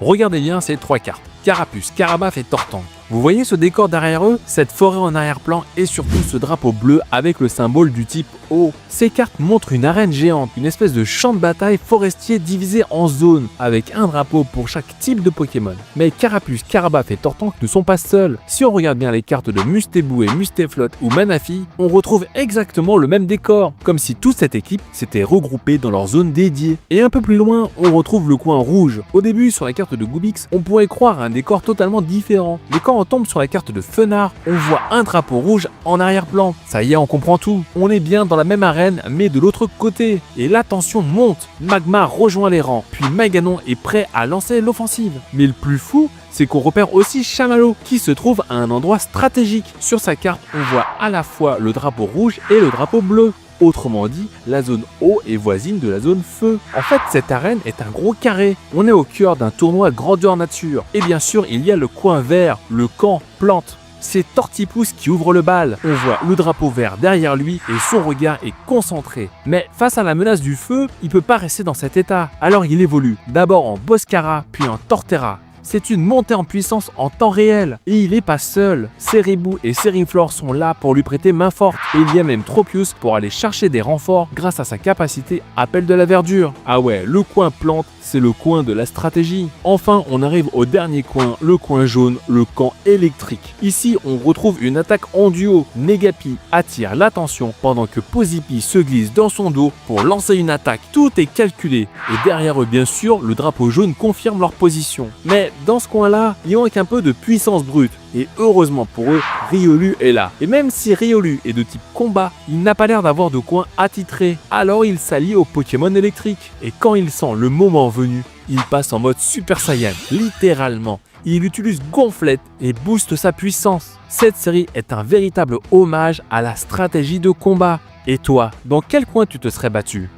Regardez bien ces trois cartes. Carapuce, Carabaf et Tortank. Vous voyez ce décor derrière eux? Cette forêt en arrière-plan et surtout ce drapeau bleu avec le symbole du type O. Ces cartes montrent une arène géante, une espèce de champ de bataille forestier divisé en zones, avec un drapeau pour chaque type de Pokémon. Mais Carapuce, Carabaf et Tortank ne sont pas seuls. Si on regarde bien les cartes de Mustébou et Mustéflot ou Manaphy, on retrouve exactement le même décor, comme si toute cette équipe s'était regroupée dans leur zone dédiée. Et un peu plus loin, on retrouve le coin rouge. Au début, sur la carte de Goobix, on pourrait croire à un décor totalement différent. Mais quand on tombe sur la carte de Fenard, on voit un drapeau rouge en arrière-plan. Ça y est, on comprend tout. On est bien dans la même arène, mais de l'autre côté. Et la tension monte. Magmar rejoint les rangs, puis Meganon est prêt à lancer l'offensive. Mais le plus fou, c'est qu'on repère aussi Chamallow, qui se trouve à un endroit stratégique. Sur sa carte, on voit à la fois le drapeau rouge et le drapeau bleu. Autrement dit, la zone eau est voisine de la zone feu. En fait, cette arène est un gros carré. On est au cœur d'un tournoi grandeur nature. Et bien sûr, il y a le coin vert, le camp plante. C'est Tortipousse qui ouvre le bal. On voit le drapeau vert derrière lui et son regard est concentré. Mais face à la menace du feu, il peut pas rester dans cet état. Alors il évolue, d'abord en Boscara, puis en Torterra. C'est une montée en puissance en temps réel. Et il est pas seul. Ceribou et Ceriflor sont là pour lui prêter main forte. Et il y a même Tropius pour aller chercher des renforts grâce à sa capacité appel de la verdure. Ah ouais, le coin plante, c'est le coin de la stratégie. Enfin, on arrive au dernier coin, le coin jaune, le camp électrique. Ici, on retrouve une attaque en duo. Negapi attire l'attention pendant que Pozipi se glisse dans son dos pour lancer une attaque. Tout est calculé. Et derrière eux, bien sûr, le drapeau jaune confirme leur position. Mais dans ce coin-là, il manque un peu de puissance brute. Et heureusement pour eux, Riolu est là. Et même si Riolu est de type combat, il n'a pas l'air d'avoir de coin attitré. Alors il s'allie au Pokémon électrique. Et quand il sent le moment venu, il passe en mode Super Saiyan, littéralement. Il utilise Gonflette et booste sa puissance. Cette série est un véritable hommage à la stratégie de combat. Et toi, dans quel coin tu te serais battu ?